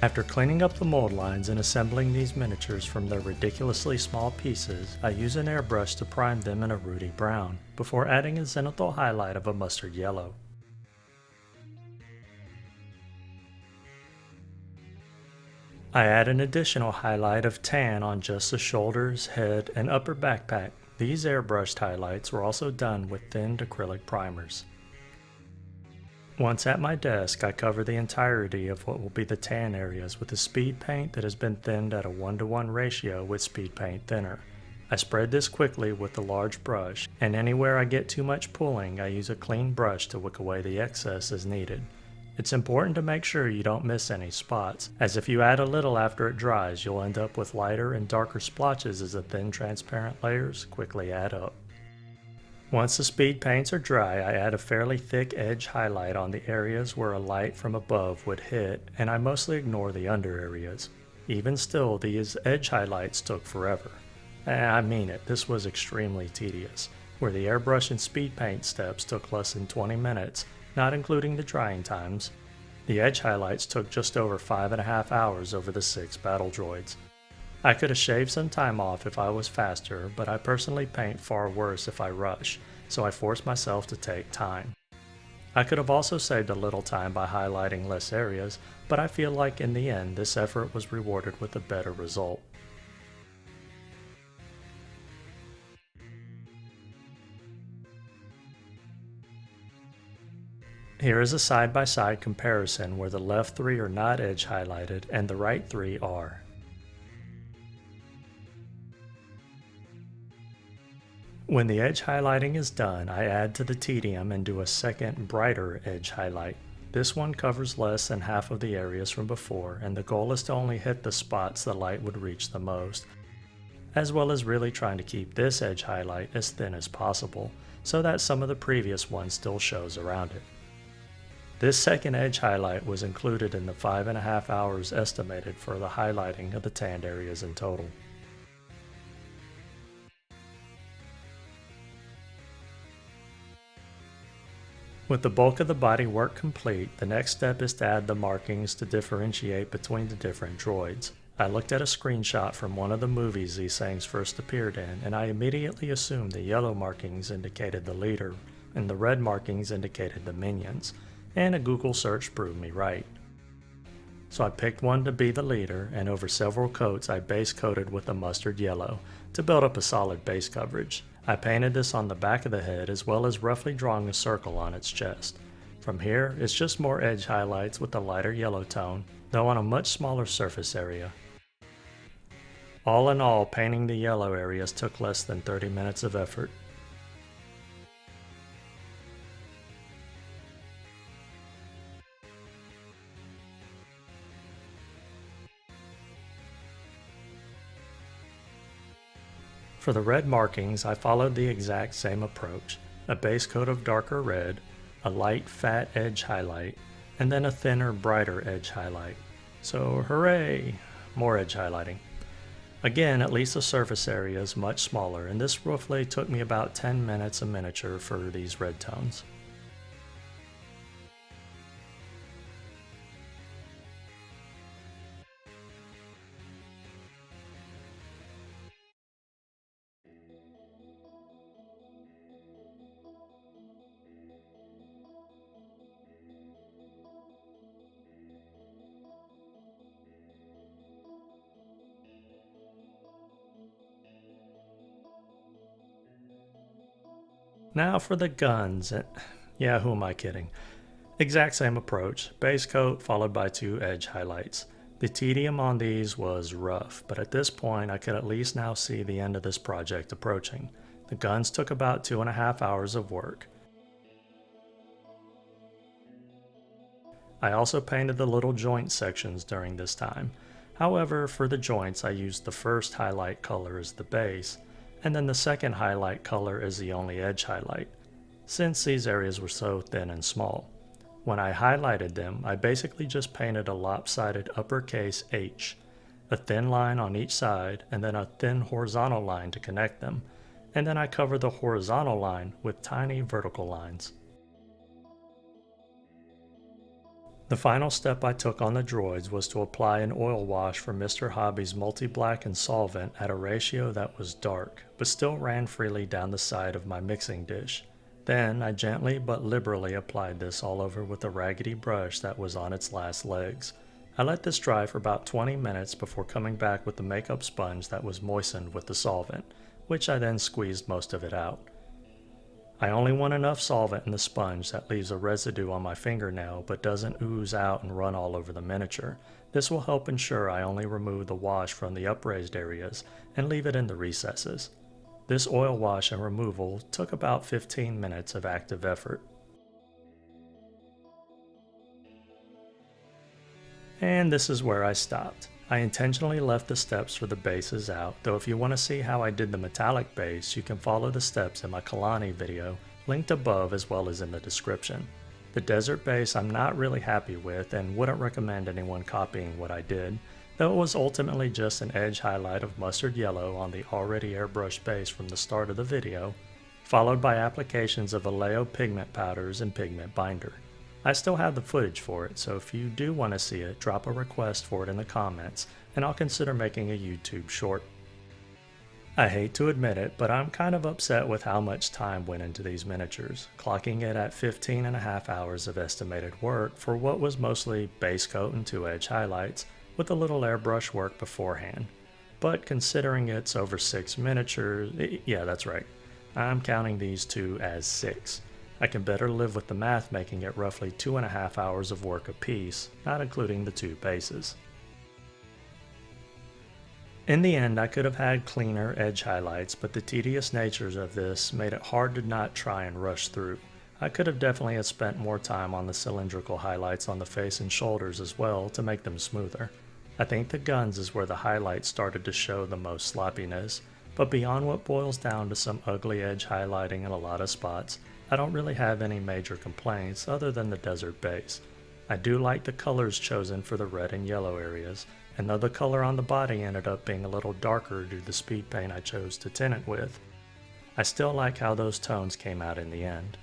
After cleaning up the mold lines and assembling these miniatures from their ridiculously small pieces, I use an airbrush to prime them in a ruddy brown, before adding a zenithal highlight of a mustard yellow. I add an additional highlight of tan on just the shoulders, head, and upper backpack. These airbrushed highlights were also done with thinned acrylic primers. Once at my desk, I cover the entirety of what will be the tan areas with a speed paint that has been thinned at a 1:1 ratio with speed paint thinner. I spread this quickly with the large brush, and anywhere I get too much pulling, I use a clean brush to wick away the excess as needed. It's important to make sure you don't miss any spots, as if you add a little after it dries, you'll end up with lighter and darker splotches as the thin transparent layers quickly add up. Once the speed paints are dry, I add a fairly thick edge highlight on the areas where a light from above would hit, and I mostly ignore the under areas. Even still, these edge highlights took forever. I mean it, this was extremely tedious, where the airbrush and speed paint steps took less than 20 minutes, not including the drying times. The edge highlights took just over 5.5 hours over the 6 battle droids. I could have shaved some time off if I was faster, but I personally paint far worse if I rush, so I force myself to take time. I could have also saved a little time by highlighting less areas, but I feel like in the end this effort was rewarded with a better result. Here is a side-by-side comparison where the left 3 are not edge highlighted and the right 3 are. When the edge highlighting is done, I add to the tedium and do a second, brighter edge highlight. This one covers less than half of the areas from before, and the goal is to only hit the spots the light would reach the most, as well as really trying to keep this edge highlight as thin as possible, so that some of the previous one still shows around it. This second edge highlight was included in the 5.5 hours estimated for the highlighting of the tanned areas in total. With the bulk of the body work complete, the next step is to add the markings to differentiate between the different droids. I looked at a screenshot from one of the movies these things first appeared in, and I immediately assumed the yellow markings indicated the leader, and the red markings indicated the minions, and a Google search proved me right. So I picked one to be the leader, and over several coats I base coated with a mustard yellow to build up a solid base coverage. I painted this on the back of the head as well as roughly drawing a circle on its chest. From here, it's just more edge highlights with a lighter yellow tone, though on a much smaller surface area. All in all, painting the yellow areas took less than 30 minutes of effort. For the red markings, I followed the exact same approach, a base coat of darker red, a light fat edge highlight, and then a thinner brighter edge highlight. So hooray! More edge highlighting. Again, at least the surface area is much smaller, and this roughly took me about 10 minutes a miniature for these red tones. Now for the guns. Yeah, who am I kidding? Exact same approach, base coat followed by 2 edge highlights. The tedium on these was rough, but at this point I could at least now see the end of this project approaching. The guns took about 2.5 hours of work. I also painted the little joint sections during this time. However, for the joints I used the first highlight color as the base, and then the second highlight color as the only edge highlight, since these areas were so thin and small. When I highlighted them, I basically just painted a lopsided uppercase H, a thin line on each side, and then a thin horizontal line to connect them, and then I cover the horizontal line with tiny vertical lines. The final step I took on the droids was to apply an oil wash from Mr. Hobby's multi-blackened solvent at a ratio that was dark, but still ran freely down the side of my mixing dish. Then I gently but liberally applied this all over with a raggedy brush that was on its last legs. I let this dry for about 20 minutes before coming back with the makeup sponge that was moistened with the solvent, which I then squeezed most of it out. I only want enough solvent in the sponge that leaves a residue on my fingernail but doesn't ooze out and run all over the miniature. This will help ensure I only remove the wash from the upraised areas and leave it in the recesses. This oil wash and removal took about 15 minutes of active effort. And this is where I stopped. I intentionally left the steps for the bases out, though if you want to see how I did the metallic base, you can follow the steps in my Kalani video, linked above as well as in the description. The desert base I'm not really happy with and wouldn't recommend anyone copying what I did, though it was ultimately just an edge highlight of mustard yellow on the already airbrushed base from the start of the video, followed by applications of Vallejo pigment powders and pigment binder. I still have the footage for it, so if you do want to see it, drop a request for it in the comments, and I'll consider making a YouTube short. I hate to admit it, but I'm kind of upset with how much time went into these miniatures, clocking it at 15.5 hours of estimated work for what was mostly base coat and 2-edge highlights, with a little airbrush work beforehand. But considering it's over 6 miniatures, yeah, that's right, I'm counting these two as 6. I can better live with the math making it roughly 2.5 hours of work apiece, not including the 2 bases. In the end, I could have had cleaner edge highlights, but the tedious natures of this made it hard to not try and rush through. I could have definitely have spent more time on the cylindrical highlights on the face and shoulders as well to make them smoother. I think the guns is where the highlights started to show the most sloppiness, but beyond what boils down to some ugly edge highlighting in a lot of spots, I don't really have any major complaints other than the desert base. I do like the colors chosen for the red and yellow areas, and though the color on the body ended up being a little darker due to the speed paint I chose to tint it with, I still like how those tones came out in the end.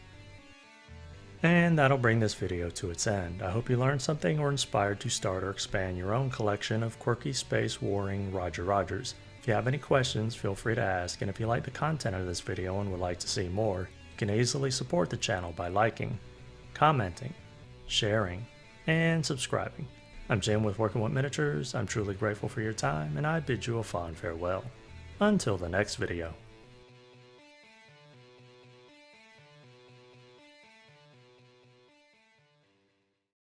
And that'll bring this video to its end. I hope you learned something or inspired to start or expand your own collection of quirky space warring Roger Rogers. If you have any questions, feel free to ask, and if you like the content of this video and would like to see more, you can easily support the channel by liking, commenting, sharing, and subscribing. I'm Jim with Working with Miniatures. I'm truly grateful for your time, and I bid you a fond farewell. Until the next video.